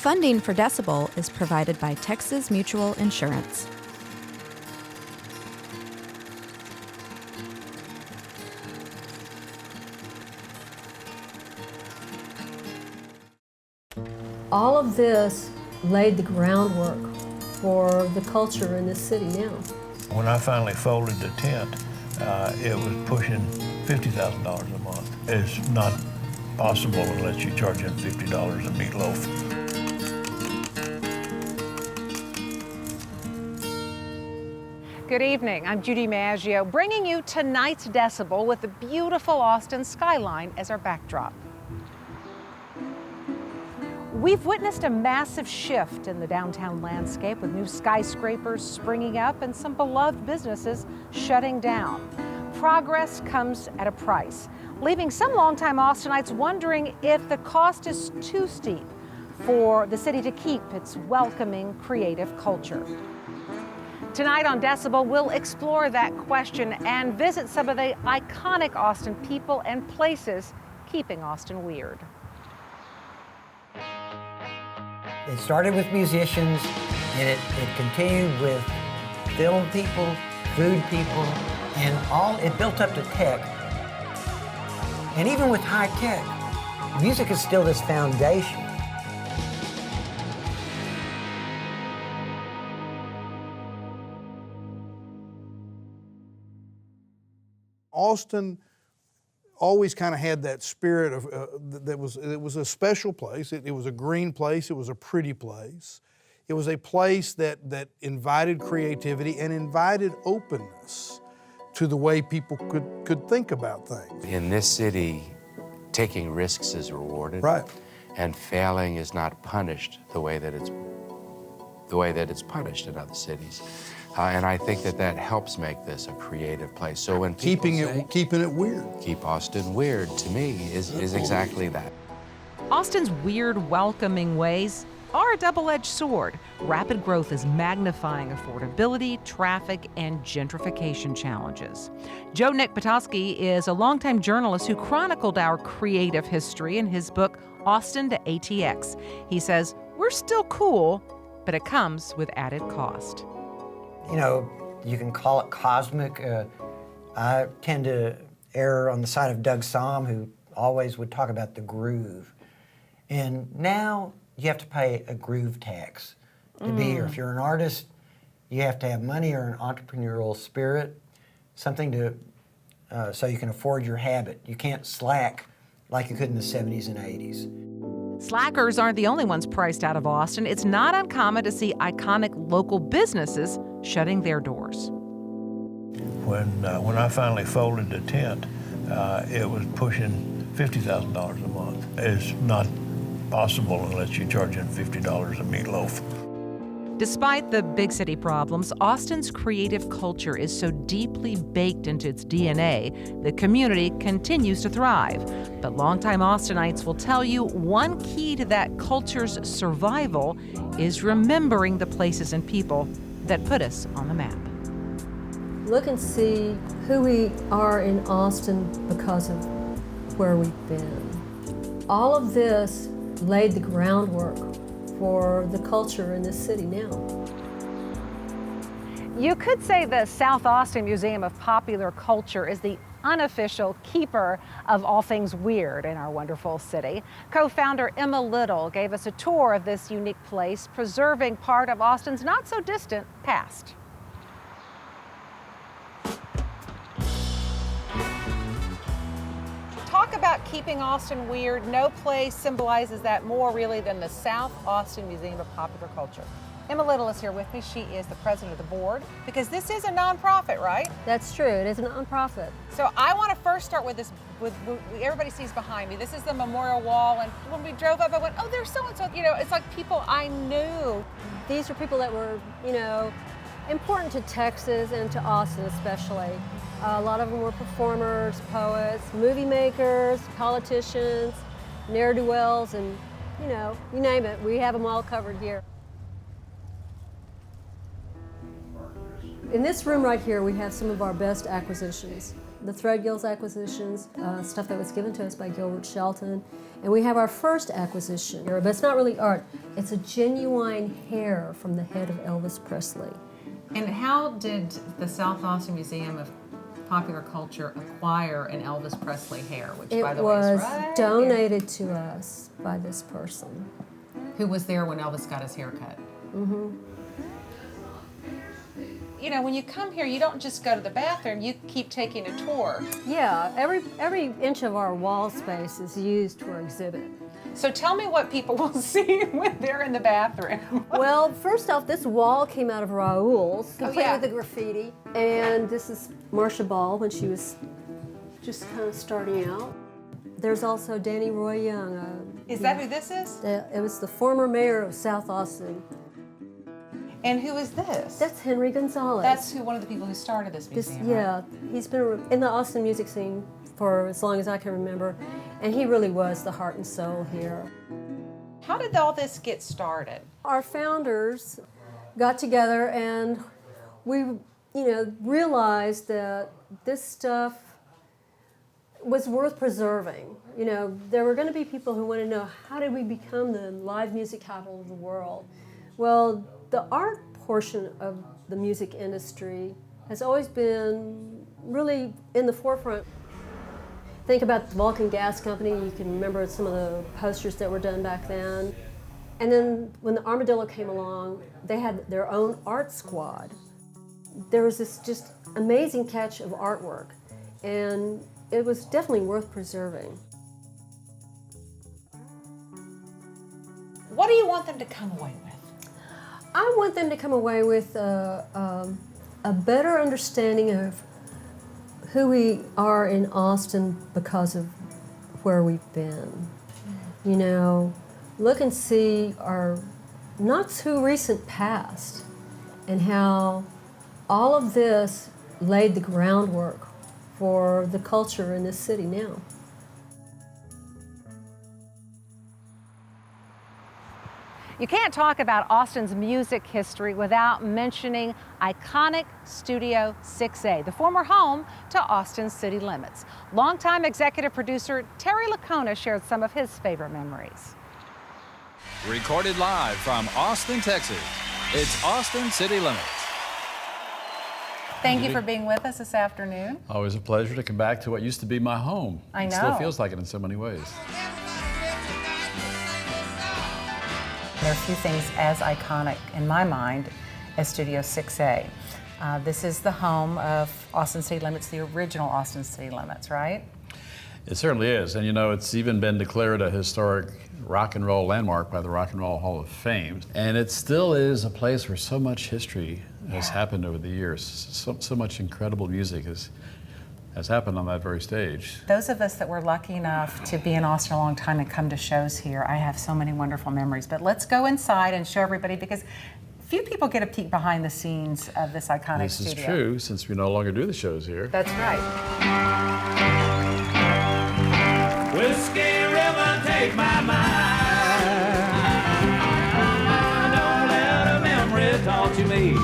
Funding for Decibel is provided by Texas Mutual Insurance. All of this laid the groundwork for the culture in this city now. When I finally folded the tent, it was pushing $50,000 a month. It's not possible unless you charge them $50 a meatloaf. Good evening, I'm Judy Maggio, bringing you tonight's Decibel with the beautiful Austin skyline as our backdrop. We've witnessed a massive shift in the downtown landscape with new skyscrapers springing up and some beloved businesses shutting down. Progress comes at a price, leaving some longtime Austinites wondering if the cost is too steep for the city to keep its welcoming, creative culture. Tonight on Decibel, we'll explore that question and visit some of the iconic Austin people and places keeping Austin weird. It started with musicians, and it continued with film people, food people, and it built up to tech. And even with high tech, music is still this foundation. Austin always kind of had that spirit of it was a special place. It was a green place. It was a pretty place. It was a place that invited creativity and invited openness to the way people could think about things. In this city, taking risks is rewarded, right? And failing is not punished the way that it's punished in other cities. And I think that helps make this a creative place. So when people keeping it weird. Keep Austin weird, to me, is exactly that. Austin's weird, welcoming ways are a double-edged sword. Rapid growth is magnifying affordability, traffic, and gentrification challenges. Joe Nick Petoskey is a longtime journalist who chronicled our creative history in his book, Austin to ATX. He says, we're still cool, but it comes with added cost. You know, you can call it cosmic. I tend to err on the side of Doug Somm, who always would talk about the groove. And now you have to pay a groove tax to be here. If you're an artist, you have to have money or an entrepreneurial spirit, something to so you can afford your habit. You can't slack like you could in the 70s and 80s. Slackers aren't the only ones priced out of Austin. It's not uncommon to see iconic local businesses shutting their doors. When I finally folded the tent, it was pushing $50,000 a month. It's not possible unless you charge them $50 a meatloaf. Despite the big city problems, Austin's creative culture is so deeply baked into its DNA, the community continues to thrive. But longtime Austinites will tell you one key to that culture's survival is remembering the places and people that put us on the map. Look and see who we are in Austin because of where we've been. All of this laid the groundwork for the culture in this city now. You could say the South Austin Museum of Popular Culture is the unofficial keeper of all things weird in our wonderful city. Co-founder Emma Little gave us a tour of this unique place, preserving part of Austin's not so distant past. Talk about keeping Austin weird. No place symbolizes that more really than the South Austin Museum of Popular Culture. Emma Little is here with me. She is the president of the board, because this is a nonprofit, right? That's true. It is a nonprofit. So I want to first start with this, everybody sees behind me. This is the memorial wall, and when we drove up, I went, oh, there's so-and-so. You know, it's like people I knew. These are people that were, important to Texas and to Austin especially. A lot of them were performers, poets, movie makers, politicians, ne'er-do-wells, and, you name it. We have them all covered here. In this room right here, we have some of our best acquisitions. the Threadgills acquisitions, stuff that was given to us by Gilbert Shelton. And we have our first acquisition, but it's not really art. It's a genuine hair from the head of Elvis Presley. And how did the South Austin Museum of Popular Culture acquire an Elvis Presley hair, which, by the way, is right was donated to us by this person. Who was there when Elvis got his hair cut. Mm-hmm. You know, when you come here, you don't just go to the bathroom, you keep taking a tour. Yeah, every inch of our wall space is used for exhibit. So tell me what people will see when they're in the bathroom. Well, first off, this wall came out of Raoul's, complete yeah. with the graffiti. And this is Marcia Ball when she was just kind of starting out. There's also Danny Roy Young. Is that who this is? It was the former mayor of South Austin. And who is this? That's Henry Gonzalez. That's one of the people who started this museum, right? Yeah, he's been in the Austin music scene for as long as I can remember, and he really was the heart and soul here. How did all this get started? Our founders got together and we, realized that this stuff was worth preserving. There were going to be people who want to know, how did we become the live music capital of the world? Well, the art portion of the music industry has always been really in the forefront. Think about the Vulcan Gas Company. You can remember some of the posters that were done back then. And then when the Armadillo came along, they had their own art squad. There was this just amazing catch of artwork, and it was definitely worth preserving. What do you want them to come away with? I want them to come away with a better understanding of who we are in Austin because of where we've been. Look and see our not too recent past and how all of this laid the groundwork for the culture in this city now. You can't talk about Austin's music history without mentioning iconic Studio 6A, the former home to Austin's City Limits. Longtime executive producer Terry Lacona shared some of his favorite memories. Recorded live from Austin, Texas, it's Austin City Limits. Thank you for being with us this afternoon. Always a pleasure to come back to what used to be my home. I know. It still feels like it in so many ways. There are a few things as iconic in my mind as Studio 6A. This is the home of Austin City Limits, the original Austin City Limits, right? It certainly is, and it's even been declared a historic rock and roll landmark by the Rock and Roll Hall of Fame. And it still is a place where so much history has happened over the years. So much incredible music has happened on that very stage. Those of us that were lucky enough to be in Austin a long time and come to shows here, I have so many wonderful memories. But let's go inside and show everybody, because few people get a peek behind the scenes of this iconic studio. This is true, since we no longer do the shows here. That's right. Whiskey River, take my mind. Don't let a memory talk to me.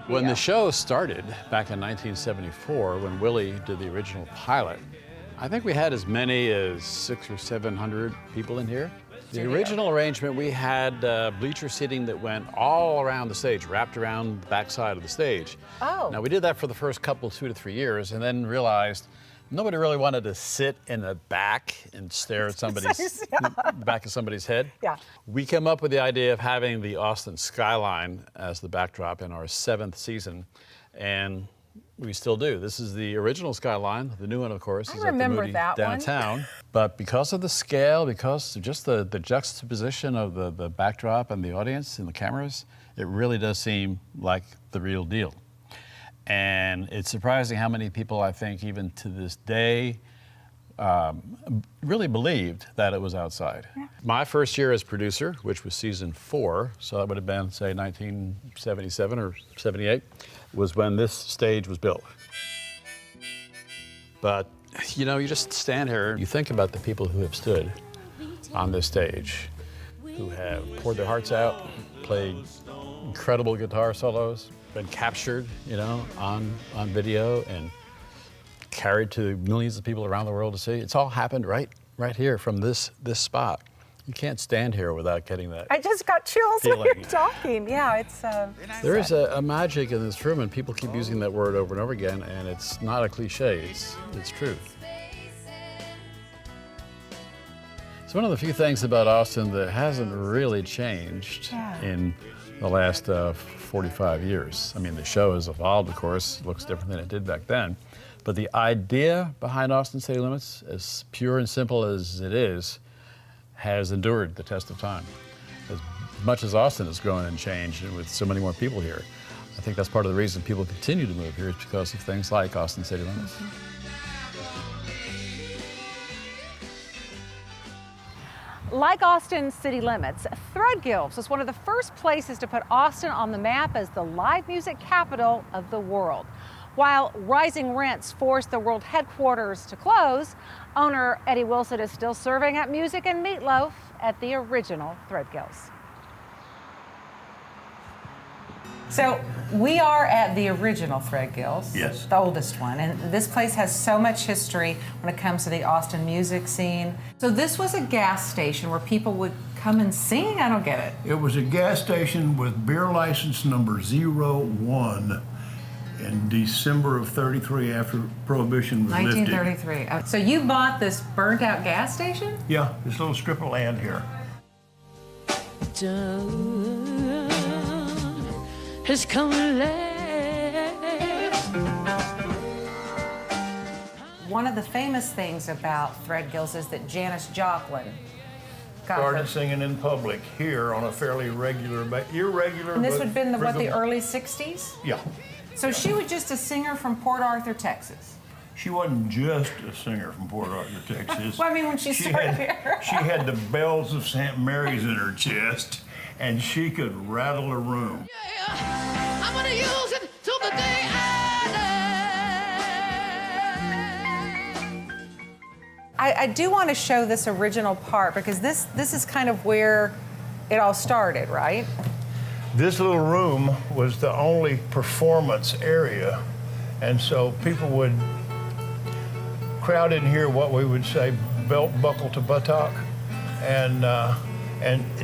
When the show started back in 1974, when Willie did the original pilot, I think we had as many as 600 or 700 people in here. The original arrangement, we had bleacher seating that went all around the stage, wrapped around the backside of the stage. Oh. Now, we did that for the first 2 to 3 years, and then realized nobody really wanted to sit in the back and stare at somebody's back of somebody's head. Yeah. We came up with the idea of having the Austin skyline as the backdrop in our 7th season, and we still do. This is the original skyline. The new one, of course, is at the Moody downtown. But because of the scale, because of just the juxtaposition of the backdrop and the audience and the cameras, it really does seem like the real deal. And it's surprising how many people, I think, even to this day, really believed that it was outside. Yeah. My first year as producer, which was season 4, so that would have been, say, 1977 or 78, was when this stage was built. But, you just stand here, you think about the people who have stood on this stage, who have poured their hearts out, played incredible guitar solos, been captured, you know, on video and carried to millions of people around the world to see. It's all happened right here from this spot. You can't stand here without getting that. I just got chills feeling. when you're talking. Yeah, it's. There is a magic in this room, and people keep using that word over and over again, and it's not a cliche. It's true. It's one of the few things about Austin that hasn't really changed in the last 45 years. I mean, the show has evolved, of course. It looks different than it did back then. But the idea behind Austin City Limits, as pure and simple as it is, has endured the test of time. As much as Austin has grown and changed, and with so many more people here, I think that's part of the reason people continue to move here is because of things like Austin City Limits. Like Austin City Limits, Threadgills was one of the first places to put Austin on the map as the live music capital of the world. While rising rents forced the world headquarters to close, owner Eddie Wilson is still serving up music and meatloaf at the original Threadgills. So we are at the original Threadgills, yes, the oldest one, and this place has so much history when it comes to the Austin music scene. So this was a gas station where people would come and sing? I don't get it. It was a gas station with beer license number 01 in December of 33 after Prohibition was 1933. lifted. So you bought this burnt out gas station? Yeah, this little strip of land here. Has come One of the famous things about Threadgills is that Janis Joplin started singing in public here on a fairly regular, irregular. And this would have been the early 60s? Yeah. So she was just a singer from Port Arthur, Texas. She wasn't just a singer from Port Arthur, Texas. Well, I mean, when she started here. She had the bells of St. Mary's in her chest, and she could rattle a room. I'm gonna use it till the day I do want to show this original part because this is kind of where it all started, right? This little room was the only performance area, and so people would crowd in here, what we would say, belt buckle to buttock, and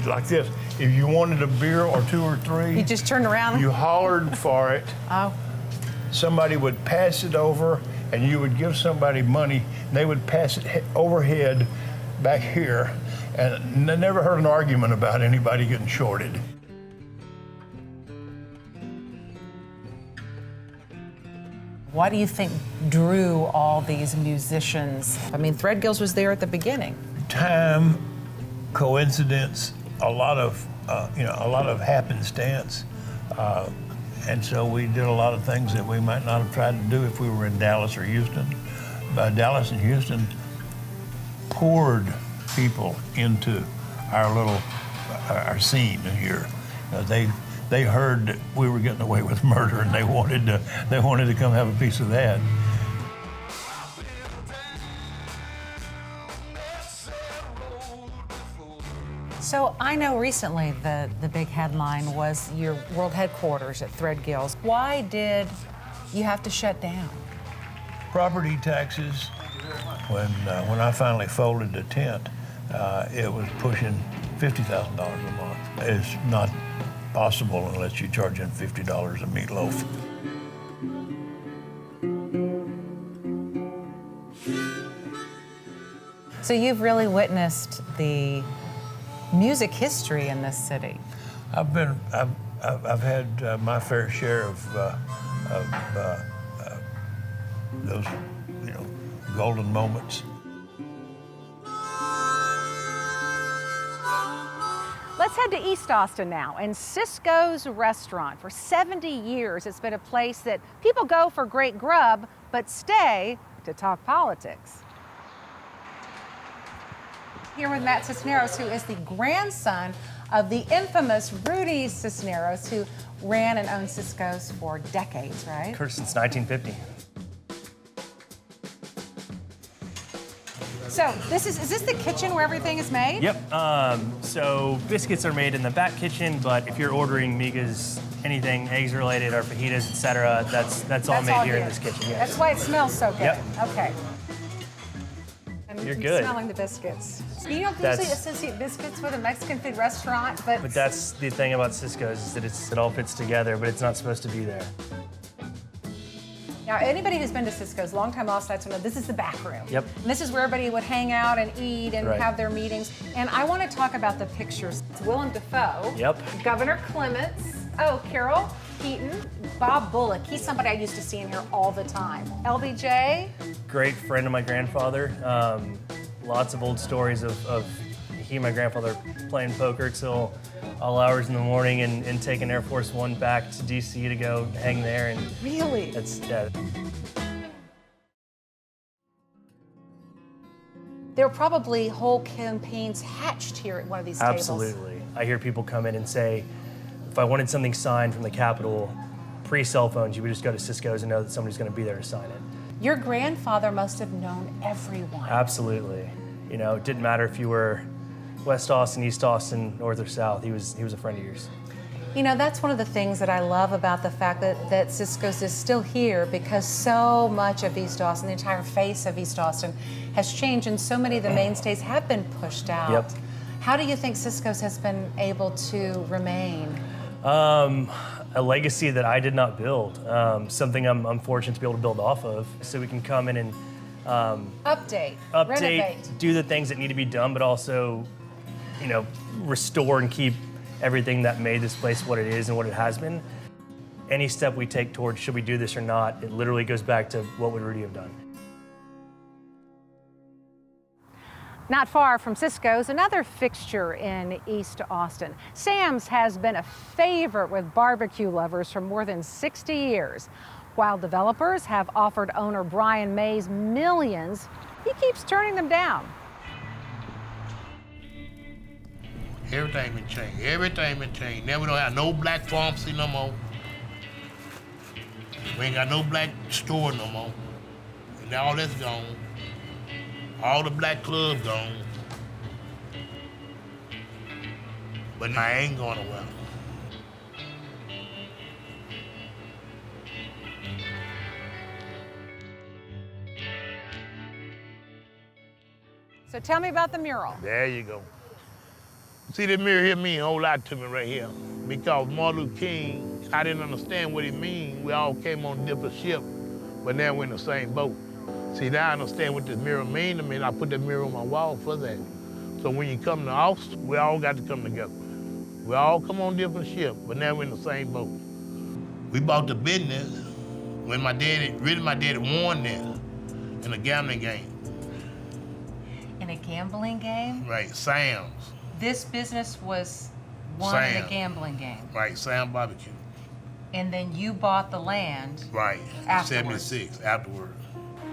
like this. If you wanted a beer or two or three, you just turned around. You hollered for it. Oh. Somebody would pass it over, and you would give somebody money, and they would pass it overhead back here, and I never heard an argument about anybody getting shorted. What do you think drew all these musicians? I mean, Threadgills was there at the beginning. Time, coincidence, a lot of happenstance, and so we did a lot of things that we might not have tried to do if we were in Dallas or Houston. Dallas and Houston poured people into our scene here. They heard that we were getting away with murder, and they wanted to come have a piece of that. So I know recently the big headline was your world headquarters at Threadgills. Why did you have to shut down? Property taxes. When I finally folded the tent, it was pushing $50,000 a month. It's not possible unless you're charging $50 a meatloaf. So you've really witnessed the music history in this city. I've had my fair share of those, golden moments. Let's head to East Austin now, and Ciscos restaurant. For 70 years, it's been a place that people go for great grub, but stay to talk politics. Here with Matt Cisneros, who is the grandson of the infamous Rudy Cisneros, who ran and owned Ciscos for decades, right? Since 1950. So is this the kitchen where everything is made? Yep. So biscuits are made in the back kitchen, but if you're ordering migas, anything eggs related or fajitas, etc., that's all made here in this kitchen. Yes. That's why it smells so good. Yep. Okay. And You're good. Smelling the biscuits. You don't usually associate biscuits with a Mexican food restaurant, but that's the thing about Ciscos is that it all fits together, but it's not supposed to be there. Now, anybody who's been to Ciscos, longtime Austinites will know this is the back room. Yep. And this is where everybody would hang out and eat and have their meetings. And I want to talk about the pictures. It's Willem Dafoe. Yep. Governor Clements. Oh, Carol Keaton. Bob Bullock. He's somebody I used to see in here all the time. LBJ. Great friend of my grandfather. Lots of old stories of he and my grandfather playing poker till all hours in the morning and taking Air Force One back to DC to go hang there. And really? There are probably whole campaigns hatched here at one of these tables. Absolutely. I hear people come in and say, if I wanted something signed from the Capitol, pre-cell phones, you would just go to Cisco's and know that somebody's going to be there to sign it. Your grandfather must have known everyone. Absolutely. You know, it didn't matter if you were West Austin, East Austin, North or South. He was a friend of yours. You know, that's one of the things that I love about the fact that Ciscos is still here, because so much of East Austin, the entire face of East Austin, has changed, and so many of the mainstays have been pushed out. Yep. How do you think Ciscos has been able to remain? A legacy that I did not build. Something I'm fortunate to be able to build off of, so we can come in and update, renovate, do the things that need to be done, but also, you know, restore and keep everything that made this place what it is and what it has been. Any step we take towards should we do this or not, it literally goes back to what would Rudy have done. Not far from Ciscos, another fixture in East Austin. Sam's has been a favorite with barbecue lovers for more than 60 years. While developers have offered owner Brian Mays millions, he keeps turning them down. Everything been changed. Everything been changed. Now we don't have no black pharmacy no more. We ain't got no black store no more. And all that's gone. All the black clubs gone. But I ain't going nowhere. So tell me about the mural. There you go. See, that mirror here mean a whole lot to me right here. Because Martin Luther King, I didn't understand what he mean. We all came on different ships, but now we're in the same boat. See, now I understand what this mirror mean to me, and I put that mirror on my wall for that. So when you come to Austin, we all got to come together. We all come on different ships, but now we're in the same boat. We bought the business when my daddy won this in a gambling game. In a gambling game? Right, Sam's. This business was won in a gambling game. Right, Sam Barbecue. And then you bought the land. Right, afterwards. 76 afterward.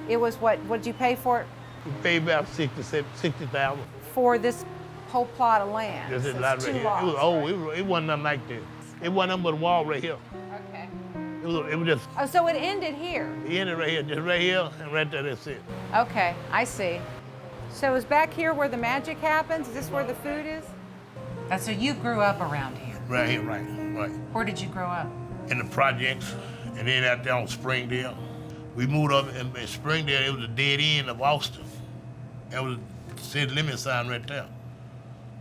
It was what did you pay for it? We paid about 60,000. For this whole plot of land. This is So lot it's right two here. lots, It was old. right? It wasn't nothing like this. It wasn't nothing but a wall right here. Okay. It was just. Oh, so it ended here. It ended right here, just right here, and right there. That's it. Okay, I see. So is back here where the magic happens? Is this where the food is? So you grew up around here. Right here, right. Where did you grow up? In the projects, and then out there on Springdale. We moved up in Springdale. It was a dead end of Austin. That was a city limit sign right there.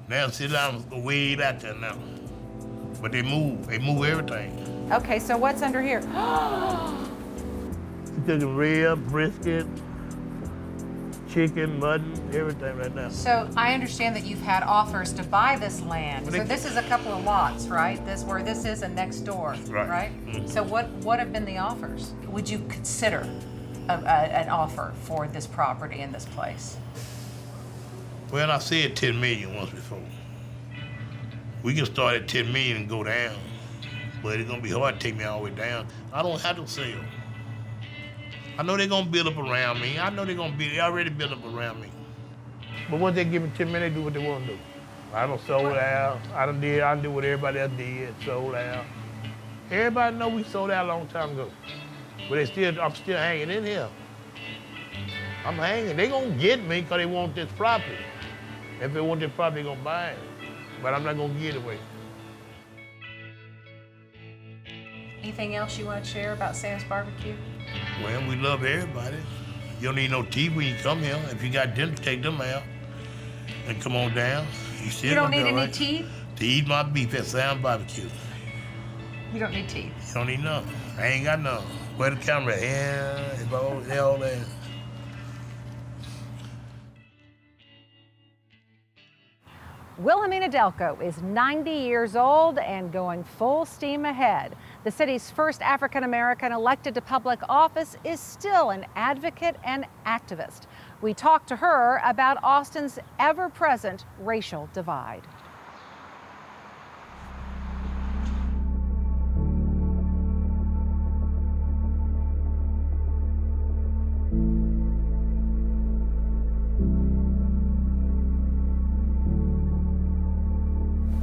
Now city limits go way back there now. But they move everything. Okay, so what's under here? Cooking rib, brisket, chicken, mutton, everything right now. So I understand that you've had offers to buy this land. So this is a couple of lots, right? This where this is and next door, right? Mm-hmm. So what have been the offers? Would you consider an offer for this property in this place? Well, I said 10 million once before. We can start at 10 million and go down, but it's gonna be hard to take me all the way down. I don't have to sell. I know they're gonna build up around me. They already built up around me. But once they give me 10 million, they do what they want to do. I done sold out. I done do what everybody else did, sold out. Everybody know we sold out a long time ago. But I'm still hanging in here. I'm hanging. They gonna get me because they want this property. If they want this property, they gonna buy it. But I'm not gonna give it away. Anything else you want to share about Sam's Barbecue? Well, we love everybody. You don't need no tea when you come here. If you got dinner, take them out and come on down. You don't need any tea? To eat my beef at Sam's Barbecue. You don't need tea? You don't need nothing. I ain't got nothing. Where the camera? Yeah, it's all that. Wilhelmina Delco is 90 years old and going full steam ahead. The city's first African-American elected to public office is still an advocate and activist. We talked to her about Austin's ever-present racial divide.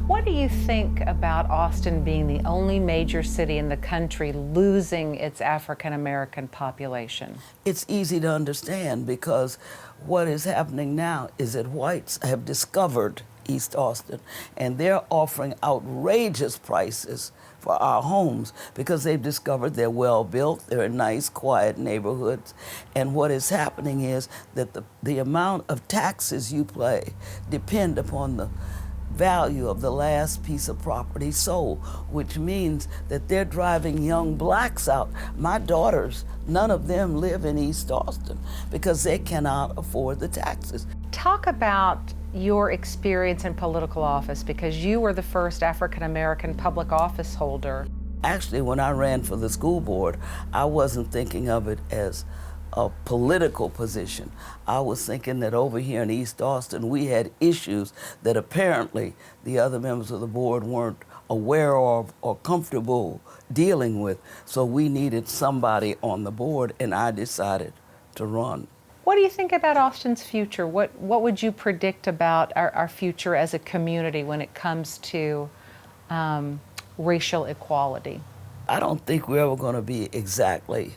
What do you think about Austin being the only major city in the country losing its African-American population? It's easy to understand because what is happening now is that whites have discovered East Austin and they're offering outrageous prices for our homes because they've discovered they're well built, they're in nice, quiet neighborhoods. And what is happening is that the amount of taxes you pay depend upon the value of the last piece of property sold, which means that they're driving young blacks out. My daughters, none of them live in East Austin because they cannot afford the taxes. Talk about your experience in political office because you were the first African-American public office holder. Actually, when I ran for the school board, I wasn't thinking of it as a political position. I was thinking that over here in East Austin, we had issues that apparently the other members of the board weren't aware of or comfortable dealing with. So we needed somebody on the board, and I decided to run. What do you think about Austin's future? What would you predict about our future as a community when it comes to racial equality? I don't think we're ever going to be exactly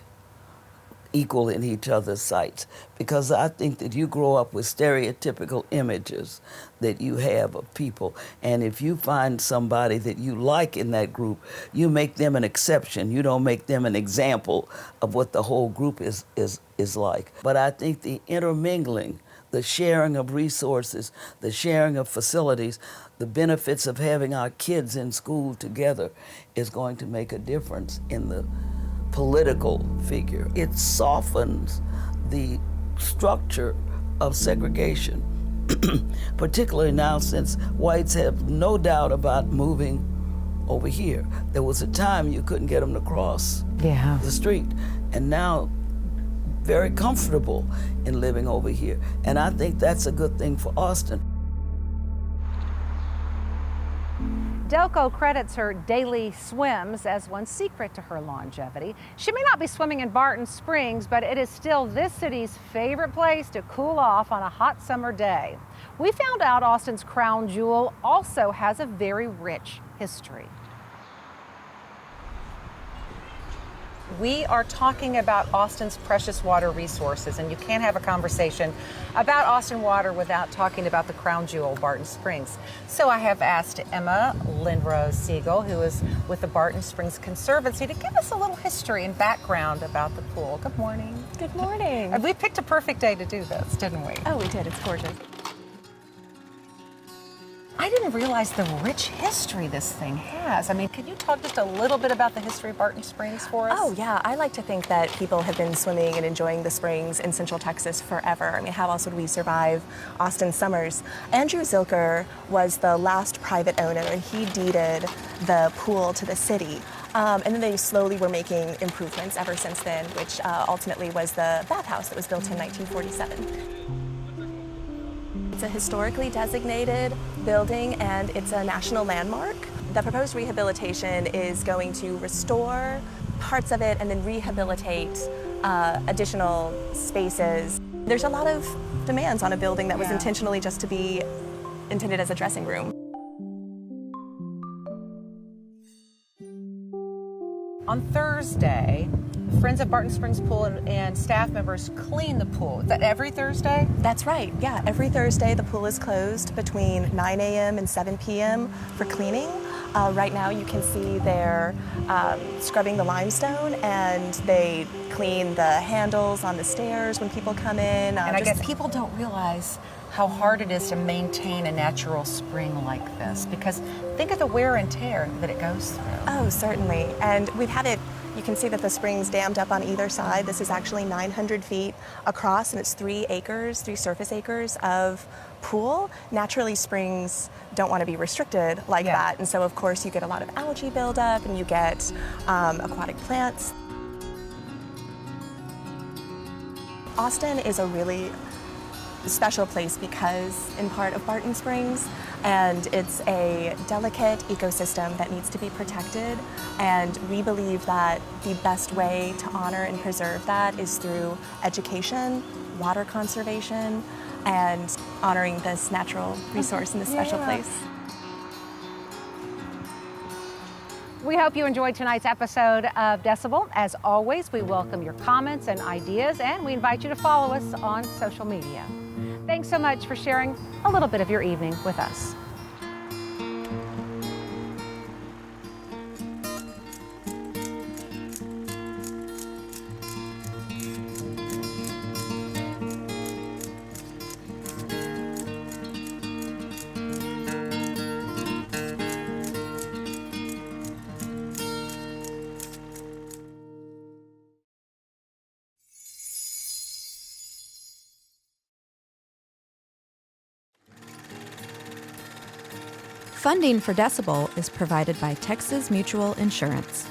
equal in each other's sights, because I think that you grow up with stereotypical images that you have of people, and if you find somebody that you like in that group, you make them an exception. You don't make them an example of what the whole group is like. But I think the intermingling, the sharing of resources, the sharing of facilities, the benefits of having our kids in school together is going to make a difference in the political figure. It softens the structure of segregation, particularly now since whites have no doubt about moving over here. There was a time you couldn't get them to cross the street, and now very comfortable in living over here. And I think that's a good thing for Austin. Delco credits her daily swims as one secret to her longevity. She may not be swimming in Barton Springs, but it is still this city's favorite place to cool off on a hot summer day. We found out Austin's crown jewel also has a very rich history. We are talking about Austin's precious water resources, and you can't have a conversation about Austin water without talking about the crown jewel, Barton Springs. So I have asked Emma Lindrose Siegel, who is with the Barton Springs Conservancy, to give us a little history and background about the pool. Good morning. Good morning. And we picked a perfect day to do this, didn't we? Oh, we did. It's gorgeous. I didn't realize the rich history this thing has. I mean, could you talk just a little bit about the history of Barton Springs for us? Oh, yeah. I like to think that people have been swimming and enjoying the springs in Central Texas forever. I mean, how else would we survive Austin summers? Andrew Zilker was the last private owner, and he deeded the pool to the city. And then they slowly were making improvements ever since then, which ultimately was the bathhouse that was built in 1947. It's a historically designated building, and it's a national landmark. The proposed rehabilitation is going to restore parts of it and then rehabilitate additional spaces. There's a lot of demands on a building that was intentionally just to be intended as a dressing room. On Thursday, Friends of Barton Springs Pool and staff members clean the pool. Is that every Thursday? That's right, yeah. Every Thursday the pool is closed between 9 a.m. and 7 p.m. for cleaning. Right now you can see they're scrubbing the limestone, and they clean the handles on the stairs when people come in. And I guess people don't realize how hard it is to maintain a natural spring like this, because think of the wear and tear that it goes through. Oh, certainly. And we've had it, you can see that the spring's dammed up on either side. This is actually 900 feet across, and it's 3 surface acres of pool. Naturally, springs don't want to be restricted like that, and so of course you get a lot of algae buildup, and you get aquatic plants. Austin is a really special place because in part of Barton Springs, and it's a delicate ecosystem that needs to be protected, and we believe that the best way to honor and preserve that is through education, water conservation, and honoring this natural resource in this special place. We hope you enjoyed tonight's episode of Decibel. As always, we welcome your comments and ideas, and we invite you to follow us on social media. Thanks so much for sharing a little bit of your evening with us. Funding for Decibel is provided by Texas Mutual Insurance.